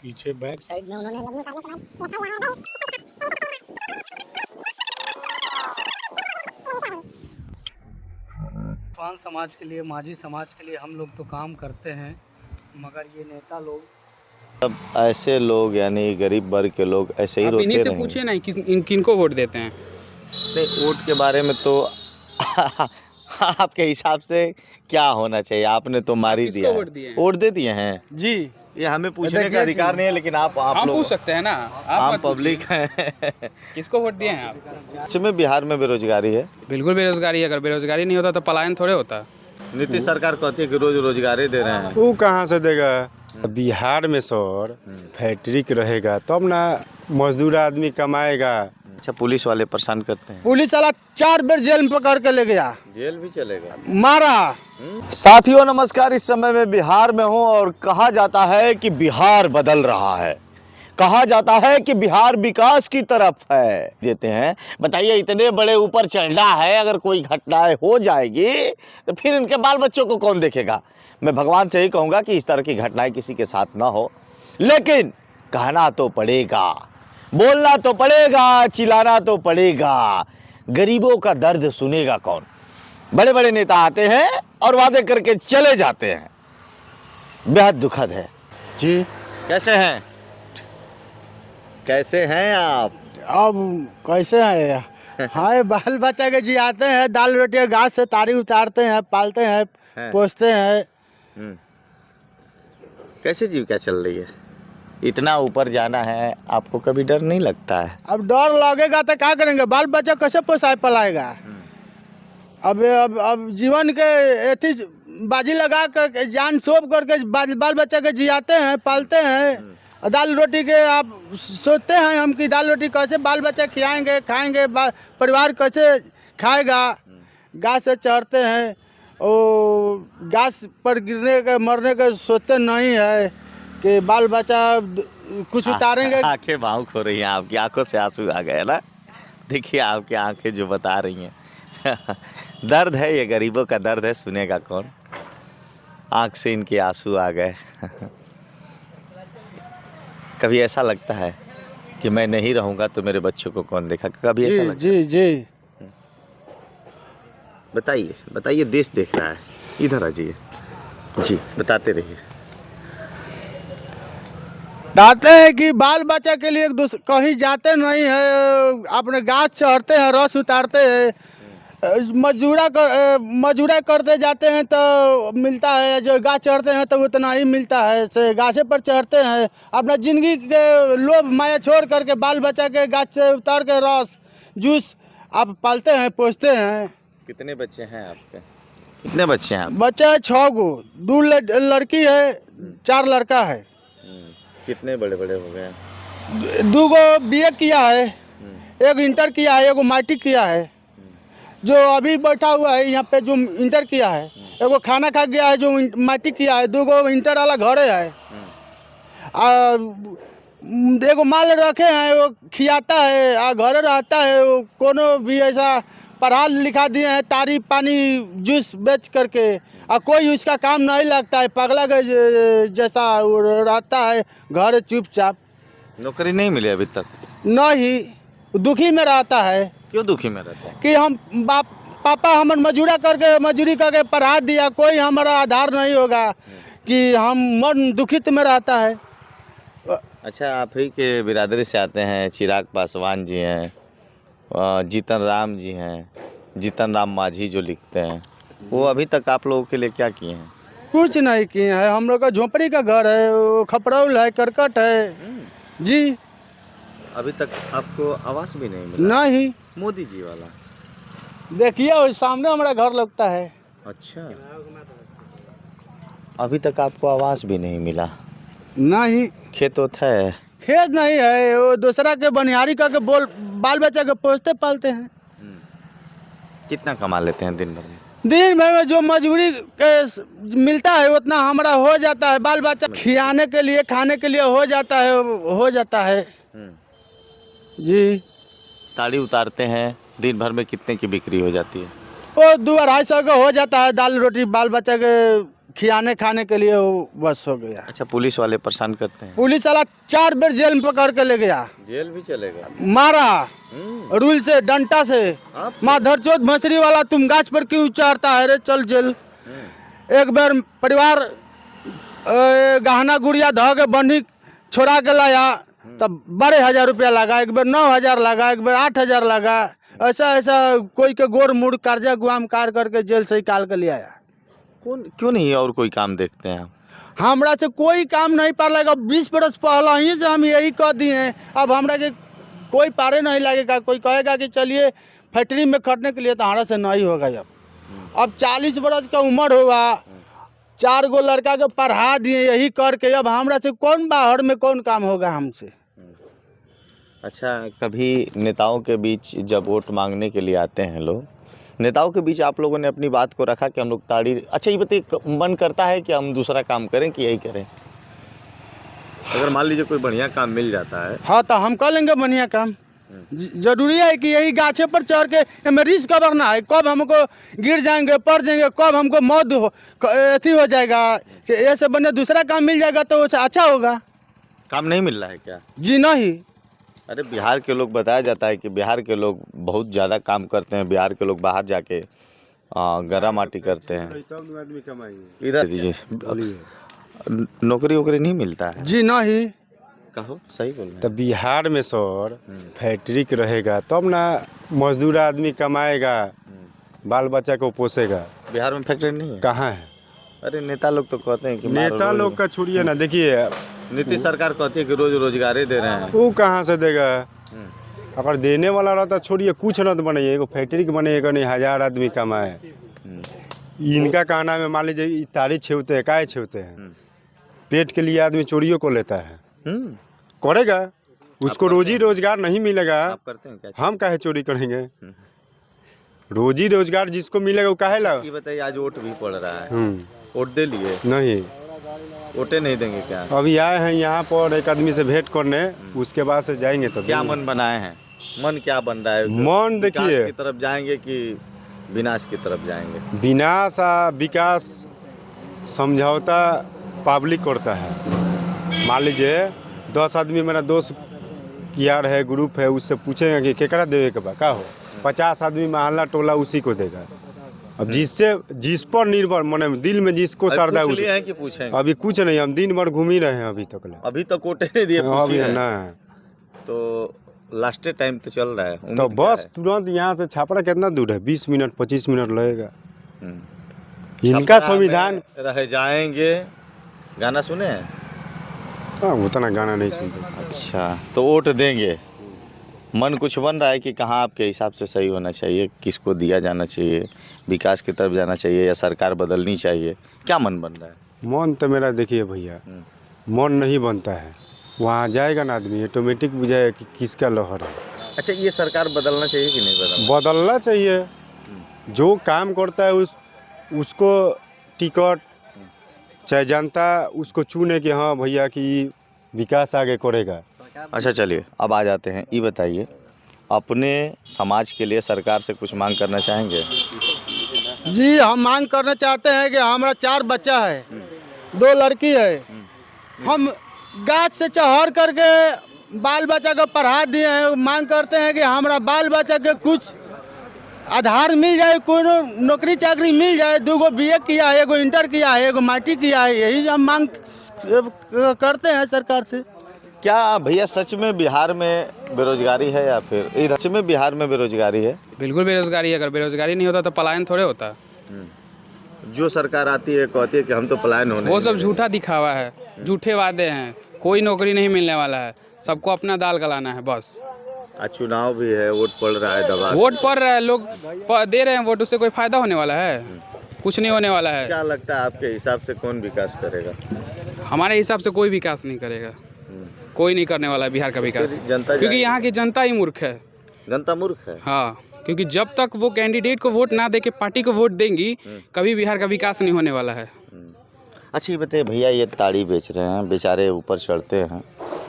पीछे back side में उन्होंने पान समाज के लिए, माझी समाज के लिए हम लोग तो काम करते हैं, मगर ये नेता लोग सब ऐसे लोग यानी गरीब वर्ग के लोग ऐसे ही रोते इन्हीं से रहेंगे। पूछिए ना कि किनको वोट देते हैं। नहीं, वोट के बारे में तो आपके हिसाब से क्या होना चाहिए? आपने तो मार ही किसको दिया है। वोट दिए हैं? वोट दे दिए हैं जी ये हमें पूछने का अधिकार नहीं है, लेकिन आप हम लोग पूछ सकते हैं ना, आप आम मत पूछिए। पब्लिक हैं। किसको वोट दिए हैं आप? इसमें बिहार में बेरोजगारी है। बिल्कुल बेरोजगारी है। अगर बेरोजगारी नहीं होता तो पलायन थोड़े होता। नीतीश सरकार कहती है कि रोज रोजगारी दे रहे हैं। वो कहाँ से देगा? बिहार में सर फैक्ट्री रहेगा तब ना मजदूर आदमी कमाएगा। अच्छा, पुलिस वाले परेशान करते हैं। पुलिस वाला 4 बार जेल में पकड़ के ले गया, जेल भी चलेगा। मारा। साथियों नमस्कार, इस समय मैं बिहार में हूं और कहा जाता है कि बिहार बदल रहा है, कहा जाता है कि बिहार विकास की तरफ है। देते हैं, बताइए इतने बड़े ऊपर चढ़ना है, अगर कोई घटनाएं हो जाएगी तो फिर इनके बाल बच्चों को कौन देखेगा? मैं भगवान से ही कहूँगा कि इस तरह की घटनाएं किसी के साथ ना हो, लेकिन कहना तो पड़ेगा, बोलना तो पड़ेगा, चिल्लाना तो पड़ेगा। गरीबों का दर्द सुनेगा कौन? बड़े बड़े नेता आते हैं और वादे करके चले जाते हैं, बेहद दुखद है। जी कैसे हैं? कैसे हैं आप? अब कैसे हैं? हाँ, बाल बच्चा के जी आते हैं, दाल रोटी घास से तारी उतारते हैं, पालते हैं, पोसते हैं। कैसे जीविका चल रही है? इतना ऊपर जाना है, आपको कभी डर नहीं लगता है? अब डर लगेगा तो क्या करेंगे? बाल बच्चा कैसे पोसाए पलाएगा? अब जीवन के एथी बाजी लगा कर जान सौंप करके बाल बच्चा के जियाते हैं, पालते हैं। और दाल रोटी के आप सोचते हैं हम कि दाल रोटी कैसे बाल बच्चा खिलाएंगे, खाएंगे, परिवार कैसे खाएगा? घास से चढ़ते हैं और घास पर गिरने के मरने के सोचते नहीं है कि बाल बच्चा कुछ उतारेंगे। आंखें भावुक हो रही हैं, आपकी आंखों से आंसू आ गए ना। देखिए आपकी आंखें जो बता रही हैं दर्द है, ये गरीबों का दर्द है, सुनेगा कौन? आंख से इनके आंसू आ गए। कभी ऐसा लगता है कि मैं नहीं रहूंगा तो मेरे बच्चों को कौन देखा? कभी ऐसा लगता है? जी जी बताइए बताइए, देश देख रहा है, इधर आ जाइए जी, बताते रहिए। डालते हैं कि बाल बच्चा के लिए कहीं जाते नहीं है, अपने गाछ चढ़ते हैं, रस उतारते हैं, मजूरा करते जाते हैं तो मिलता है, जो गाछ चढ़ते हैं तो उतना ही मिलता है। से गाछे पर चढ़ते हैं, अपना जिंदगी के लोभ माया छोड़ करके बाल बच्चा के गाछ से उतार के रस जूस आप पालते हैं, पोसते हैं। कितने बच्चे हैं आपके? कितने बच्चे हैं आप? बच्चा है 6 गो, 2 लड़की है, 4 लड़का है। कितने बड़े बड़े हो गए हैं? 2 गो BA किया है, 1 इंटर किया है, 1 मैट्रिक किया है। जो अभी बैठा हुआ है यहाँ पे जो इंटर किया है, 1 खाना खा गया है जो मैट्रिक किया है, 2 गो इंटर वाला घरे है। 1 माल रखे हैं, वो खियाता है और घरे रहता है। वो कोनो भी ऐसा पढ़ा लिखा दिए हैं, तारी पानी जूस बेच करके, और कोई उसका काम नहीं लगता है, पगला के जैसा रहता है घर चुपचाप। नौकरी नहीं मिली अभी तक? नहीं, दुखी में रहता है। क्यों दुखी में रहता है? कि हम पापा हमारे मजूरी करके पढ़ा दिया, कोई हमारा आधार नहीं होगा, कि हम मन दुखित में रहता है। अच्छा, आप ही के बिरादरी से आते हैं, चिराग पासवान जी हैं, जीतन राम जी हैं, जीतन राम मांझी जो लिखते हैं, वो अभी तक आप लोगों के लिए क्या किए हैं? कुछ नहीं किए हैं। हम लोग का झोपड़ी का घर है, वो खपरौल है, करकट है जी। अभी तक आपको आवास भी नहीं मिला? नहीं, मोदी जी वाला देखिए वो सामने हमारा घर लगता है। अच्छा, अभी तक आपको आवास भी नहीं मिला? नहीं, खेत होता है? खेत नहीं है, वो दूसरा के बनिहारी करके बाल बच्चा के पोसते पालते हैं। कितना कमा लेते हैं दिन भर में? दिन भर में जो मजदूरी के मिलता है उतना हमारा हो जाता है, बाल बच्चा खिलाने के लिए, खाने के लिए हो जाता है जी। ताड़ी उतारते हैं, दिन भर में कितने की बिक्री हो जाती है? वो 2-250 का हो जाता है, दाल रोटी बाल बच्चा के खियाने खाने के लिए वो बस हो गया। अच्छा, पुलिस वाले परेशान करते हैं? पुलिस वाला 4 बार जेल में पकड़ के ले गया, जेल भी चलेगा? मारा हम्म, रूल से, डंटा से। आप? माधर चौथ भसरी वाला तुम गाछ पर क्यों चढ़ता है रे, चल जेल। एक बार परिवार गहना गुड़िया धो के बंधी छोड़ा के लाया तब 12,000 रुपया लगा, एक बार 9,000 लगा, एक बार 8,000 लगा। ऐसा कोई के गोर मुड़ कर्जा गुआम कार करके जेल से निकाल के ले आया। कौन क्यों नहीं और कोई काम देखते हैं आप? हमरा से कोई काम नहीं पार लगेगा। 20 बरस पहले ही से हम यही कह दिए हैं, अब हमरा के कोई पारे नहीं लगेगा। कोई कहेगा कि चलिए फैक्ट्री में खटने के लिए, तो हमारा से नहीं होगा। अब 40 बरस का उम्र होगा, 4 गो लड़का के पढ़ा दिए यही करके, अब हमरा से कौन बाहर में कौन काम होगा हमसे। अच्छा, कभी नेताओं के बीच जब वोट मांगने के लिए आते हैं लोग, नेताओं के बीच आप लोगों ने अपनी बात को रखा कि हम लोग ताड़ी, अच्छा ये बताइए, मन करता है कि हम दूसरा काम करें कि यही करें? अगर मान लीजिए कोई बढ़िया काम मिल जाता है। हाँ, तो हम कर लेंगे बढ़िया काम। जरूरी है कि यही गाछे पर चढ़ के हमें रिस्क करना है, कब हमको गिर जाएंगे, पड़ जाएंगे, कब हमको मौत ऐसी हो जाएगा। ऐसे बने दूसरा काम मिल जाएगा तो अच्छा होगा। काम नहीं मिल रहा है क्या? जी नहीं। अरे बिहार के लोग, बताया जाता है कि बिहार के लोग बहुत ज़्यादा काम करते हैं। बिहार के लोग बाहर जाके गरा माटी करते हैं। आदमी कमाएंगे इधर दीजिए, नौकरी वोकरी नहीं मिलता है? जी नहीं। कहो, सही बोल रहे हैं। तो बिहार में सर फैक्ट्री के रहेगा तब ना मजदूर आदमी कमाएगा, बाल बच्चा को पोसेगा। बिहार में फैक्ट्री नहीं है? कहाँ है? अरे नेता लोग तो कहते हैं कि नेता लोग का छोड़िए ना, देखिए नीतीश सरकार कहती है कि रोज रोजगार दे रहे हैं। वो कहाँ से देगा? अगर देने वाला रहता छोड़िए, कुछ न तो बनाइए, एगो फैक्ट्री के बनाइएगा नहीं, 1000 आदमी कमाए। इनका कहना में मान लीजिए तारी छेवते हैं, काहे छेवते हैं? पेट के लिए आदमी चोरियों को लेता है, करेगा, उसको रोजी रोजगार नहीं मिलेगा। आप करते हैं क्या? हम काहे चोरी करेंगे? रोजी रोजगार जिसको मिलेगा वो काहे ला? ये बताइए, आज वोट भी पड़ रहा है, वोट दे लिए? नहीं, वोटे नहीं देंगे क्या? अभी आए हैं यहाँ पर एक आदमी से भेंट करने, उसके बाद से जाएंगे। तो क्या मन बनाए हैं? मन क्या बन रहा है? मन देखिए, विकास की तरफ जाएंगे कि विनाश की तरफ जाएंगे? विनाश आ विकास समझौता पब्लिक करता है। मान लीजिए 10 आदमी मेरा दोस्त यार है, ग्रुप है, उससे पूछेंगे कि केकरा देवे के बा का हो, 50 आदमी महल्ला टोला उसी को देगा। अब जिस पर निर्भर, माने दिल में जिसको श्रद्धा पूछ लिए हैं कि पूछेंगे? अभी कुछ नहीं, हम दिन भर घूम ही रहे हैं अभी तक। अभी तक वोटे नहीं दिए, अभी पूछिए। ना तो लास्ट टाइम तो चल रहा है, तो उम्मीद क्या बस है? तुरंत यहाँ से छापरा कितना दूर है? 20 मिनट 25 मिनट लगेगा। छपरा इनका संविधान में रह जाएंगे, गाना सुने हैं? हाँ, उतना गाना नहीं सुनते। अच्छा, तो वोट देंगे। मन कुछ बन रहा है कि कहाँ आपके हिसाब से सही होना चाहिए, किसको दिया जाना चाहिए, विकास की तरफ जाना चाहिए या सरकार बदलनी चाहिए? क्या मन बन रहा है? मन तो मेरा देखिए भैया, मन नहीं बनता है। वहाँ जाएगा ना आदमी, ऑटोमेटिक बुझाएगा कि किसका लहर है। अच्छा, ये सरकार बदलना चाहिए कि नहीं बदलना चाहिए। जो काम करता है उसको टिकट, चाहे जनता उसको चुने कि हाँ भैया कि विकास आगे करेगा। अच्छा, चलिए अब आ जाते हैं। ये बताइए, अपने समाज के लिए सरकार से कुछ मांग करना चाहेंगे? जी, हम मांग करना चाहते हैं कि हमारा 4 बच्चा है, 2 लड़की है। हम गाछ से चढ़ करके बाल बच्चा को पढ़ा दिए हैं। मांग करते हैं कि हमारा बाल बच्चा के कुछ आधार मिल जाए, कोई नौकरी चाकरी मिल जाए। 2 गो BA किया है, 1 गो इंटर किया है, 1 गो मैट्रिक किया है। यही हम मांग करते हैं सरकार से। क्या भैया सच में बिहार में बेरोजगारी है या फिर इधर? सच में बिहार में बेरोजगारी है? बिल्कुल बेरोजगारी है। अगर बेरोजगारी नहीं होता तो पलायन थोड़े होता। जो सरकार आती है कहती है कि हम तो पलायन होने, वो सब झूठा दिखावा है, झूठे वादे हैं। कोई नौकरी नहीं मिलने वाला है, सबको अपना दाल गलाना है बस। आज चुनाव भी है, वोट पड़ रहा है, दबा वोट पड़ रहा है, लोग दे रहे हैं वोट, उससे कोई फायदा होने वाला है? कुछ नहीं होने वाला है। क्या लगता है आपके हिसाब से कौन विकास करेगा? हमारे हिसाब से कोई विकास नहीं करेगा, कोई नहीं करने वाला है बिहार का विकास, जनता क्योंकि यहाँ की जनता ही मूर्ख है। जनता मूर्ख है? हाँ, क्योंकि जब तक वो कैंडिडेट को वोट ना दे के पार्टी को वोट देंगी, कभी बिहार का विकास नहीं होने वाला है। अच्छा, ये बताइए भैया, ये ताड़ी बेच रहे हैं, बेचारे ऊपर चढ़ते हैं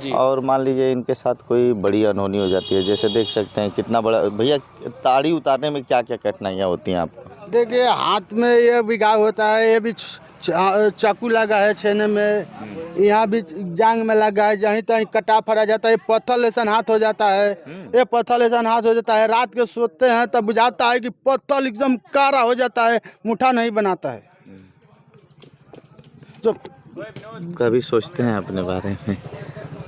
जी। और मान लीजिए इनके साथ कोई बड़ी अनहोनी हो जाती है, जैसे देख सकते हैं कितना बड़ा भैया, ताड़ी उतारने में क्या क्या कठिनाइयाँ होती हैं आपको? देखिए, हाथ में ये बिगाव होता है, ये भी चाकू लगा है छेने में, यहाँ भी जांग में लगा है, जहीं तहीं कटा फरा जाता है, पत्थर लेसन हाथ हो जाता है, ये पत्थर लेसन हाथ हो जाता है। रात के सोते हैं तब बुझाता है कि पत्थर एकदम कारा हो जाता है, मुठा नहीं बनाता है। तो कभी सोचते हैं अपने बारे में,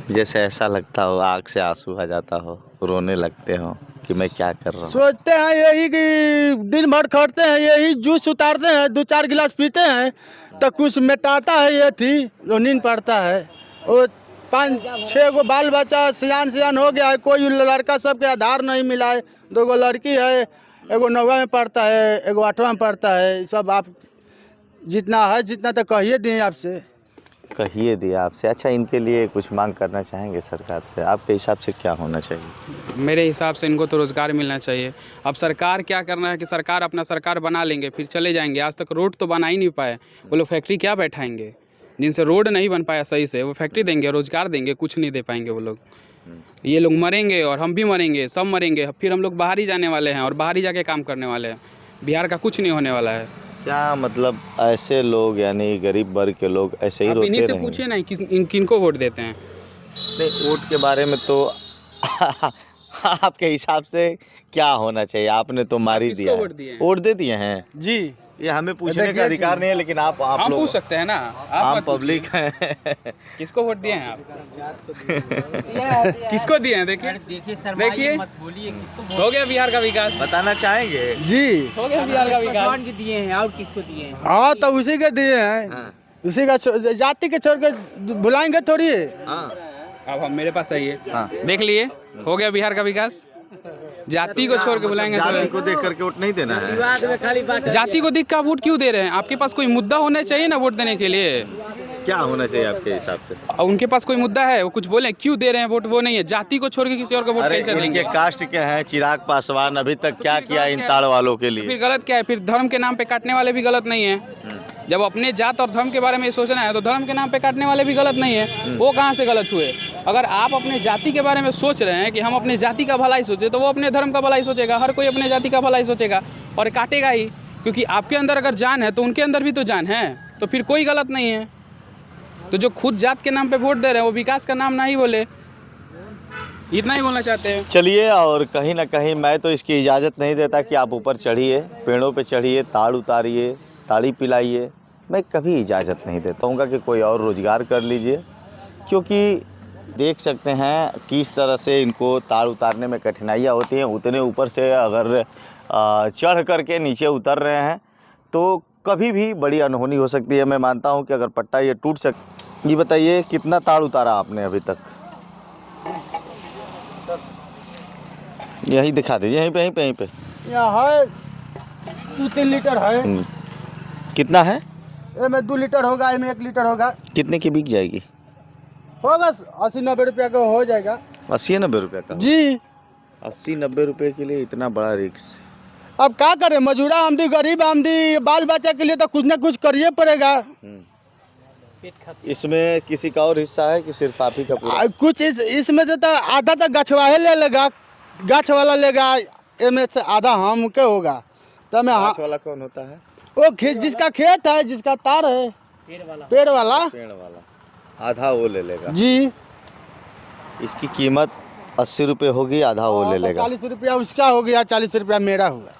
जैसे ऐसा लगता हो आँख से आंसू आ जाता हो, रोने लगते हो कि मैं क्या कर रहा हूँ? सोचते हैं यही कि दिन भर खटते हैं, यही जूस उतारते हैं, 2-4 गिलास पीते हैं तो कुछ मिटाता है, ये थी जो नींद पड़ता है। और 5-6 गो बाल बच्चा सियान हो गया है, कोई लड़का सबके आधार नहीं मिला है। 2 गो लड़की है, एगो 9वीं में पढ़ता है, एगो 8वीं में पढ़ता है। सब आप जितना है जितना तो कहिए दिए आपसे। कहिए दिया आपसे। अच्छा, इनके लिए कुछ मांग करना चाहेंगे सरकार से? आपके हिसाब से क्या होना चाहिए? मेरे हिसाब से इनको तो रोज़गार मिलना चाहिए। अब सरकार क्या करना है कि सरकार अपना सरकार बना लेंगे फिर चले जाएंगे। आज तक रोड तो बना ही नहीं पाए, वो लोग फैक्ट्री क्या बैठाएंगे? जिनसे रोड नहीं बन पाया सही से, वो फैक्ट्री देंगे, रोज़गार देंगे, कुछ नहीं दे पाएंगे वो लोग। ये लोग मरेंगे और हम भी मरेंगे, सब मरेंगे, फिर हम लोग बाहर ही जाने वाले हैं और बाहर ही जाके काम करने वाले हैं। बिहार का कुछ नहीं होने वाला है। क्या मतलब ऐसे लोग, यानी गरीब वर्ग के लोग ऐसे ही आप रोते इन्हीं से रहेंगे? पूछिए ना किनको वोट देते हैं। नहीं, वोट के बारे में तो आपके हिसाब से क्या होना चाहिए? आपने तो मार ही किसको दिया है। वोट दिए हैं? वोट दे दिए हैं जी, ये हमें पूछने का देखिए अधिकार नहीं है, लेकिन आप हम लोग पूछ सकते हैं ना, आप आम मत पूछिए। पब्लिक हैं। किसको वोट दिए हैं आप? किसको दिए हैं? देखिए देखिए, हो गया बिहार का विकास, बताना चाहेंगे? जी हो गया बिहार का विकास। दिए हैं और किसको दिए हैं? हाँ, तो उसी के दिए हैं। हाँ। उसी का जाति के छोड़ के बुलाएंगे थोड़ी है। हाँ। अब हम मेरे पास आइए, हाँ। देख लिए, हो गया बिहार का विकास। जाति को छोड़ के बुलाएंगे जाति तो को देख करके वोट नहीं देना है। विवाद में खाली बात जाति को देख कर वोट क्यों दे रहे हैं? आपके पास कोई मुद्दा होना चाहिए ना वोट देने के लिए। क्या होना चाहिए आपके हिसाब से? और उनके पास कोई मुद्दा है, वो कुछ बोले क्यों दे रहे हैं वोट, वो नहीं है। जाति को छोड़ के किसी और को वोट अरे कैसे इनके देंगे? कास्ट के हैं चिराग पासवान, अभी तक क्या किया इन ताड़ वालों के फिर लिए? गलत क्या है? फिर धर्म के नाम पे काटने वाले भी गलत नहीं है। जब अपने जात और धर्म के बारे में सोचना है तो धर्म के नाम पे काटने वाले भी गलत नहीं है। वो कहाँ से गलत हुए? अगर आप अपने जाति के बारे में सोच रहे हैं कि हम अपने जाति का भलाई सोचे, तो वो अपने धर्म का भलाई सोचेगा। हर कोई अपने जाति का भलाई सोचेगा और काटेगा ही, क्योंकि आपके अंदर अगर जान है तो उनके अंदर भी तो जान है, तो फिर कोई गलत नहीं है। तो जो खुद जात के नाम पे वोट दे रहे हैं वो विकास का नाम ना ही बोले, इतना ही बोलना चाहते हैं। चलिए, और कहीं ना कहीं मैं तो इसकी इजाज़त नहीं देता कि आप ऊपर चढ़िए, पेड़ों पे चढ़िए, ताड़ उतारिए, ताड़ी पिलाइए। मैं कभी इजाज़त नहीं देता हूँ कि कोई और रोज़गार कर लीजिए, क्योंकि देख सकते हैं किस तरह से इनको ताड़ उतारने में कठिनाइयाँ होती हैं। उतने ऊपर से अगर चढ़ करके नीचे उतर रहे हैं तो कभी भी बड़ी अनहोनी हो सकती है। मैं मानता हूँ कि अगर पट्टा ये टूट ये बताइए कितना ताड़ उतारा आपने अभी तक? यही दिखा दीजिए, यहीं पे यहाँ है 2-3 लीटर है। कितना है? में 2 लीटर होगा, में 1 लीटर होगा। कितने की बिक जाएगी? होगा 80-90 रुपया का हो जाएगा। 80-90 रुपये का? जी, 80-90 रुपये के लिए इतना बड़ा रिक्स? अब क्या करें, मजूरा आमदी, गरीब आमदी, बाल बच्चा के लिए तो कुछ ना कुछ करिए पड़ेगा। इसमें किसी का और हिस्सा है कि सिर्फ आप ही का पूरा? कुछ इसमें से तो आधा तो गछवाहे ले लेगा, गाछ वाला लेगा, इसमें से आधा हम के होगा। तो मैं गाछ वाला कौन होता है? वो जिसका खेत है, जिसका तार है, पेड़ वाला पेड़ वाला आधा वो ले लेगा जी। इसकी कीमत 80 रुपये होगी, आधा वो ले लेगा। 40 रुपया उसका हो गया, 40 रुपया मेरा हुआ।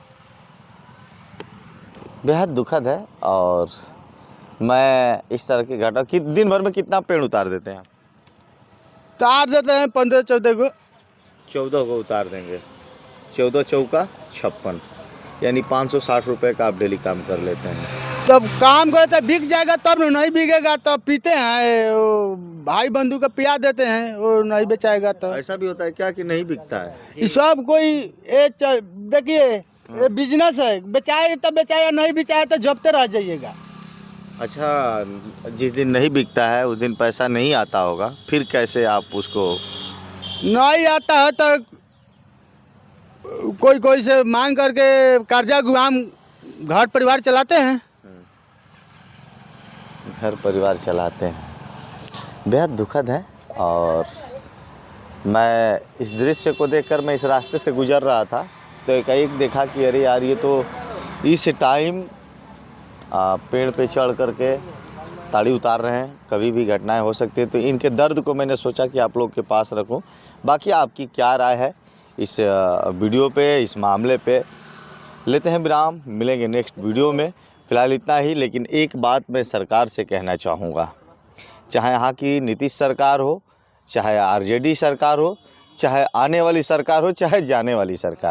बेहद दुखद है। और मैं इस तरह की घटना कि दिन भर में कितना पेड़ उतार देते हैं आप? तार देते हैं 15-14 को। 14 को उतार देंगे। 14 चौका 56, यानी 560 रुपये का आप डेली काम कर लेते हैं। तब काम करे तो बिक जाएगा, तब नहीं बिकेगा तब पीते हैं, वो भाई बंधु को पिया देते हैं, वो नहीं बेचाएगा तो। ऐसा भी होता है क्या कि नहीं बिकता है? ये सब कोई देखिए, ये बिजनेस है, बेचाए तब बेचाए, नहीं बेचाए तो जबते रह जाइएगा। अच्छा, जिस दिन नहीं बिकता है उस दिन पैसा नहीं आता होगा, फिर कैसे आप उसको? नहीं आता है तो कोई से मांग करके कर्जा गुआम घर परिवार चलाते हैं। घर परिवार चलाते हैं। बेहद दुखद है। और मैं इस दृश्य को देखकर, मैं इस रास्ते से गुजर रहा था तो एक देखा कि अरे यार, ये तो इस टाइम पेड़ पे चढ़ करके ताड़ी उतार रहे हैं। कभी भी घटनाएं हो सकती है, तो इनके दर्द को मैंने सोचा कि आप लोग के पास रखूं। बाकी आपकी क्या राय है इस वीडियो पे, इस मामले पे? लेते हैं विराम, मिलेंगे नेक्स्ट वीडियो में। फ़िलहाल इतना ही। लेकिन एक बात मैं सरकार से कहना चाहूँगा, चाहे यहाँ की नीतीश सरकार हो, चाहे आरजेडी सरकार हो, चाहे आने वाली सरकार हो, चाहे जाने वाली सरकार।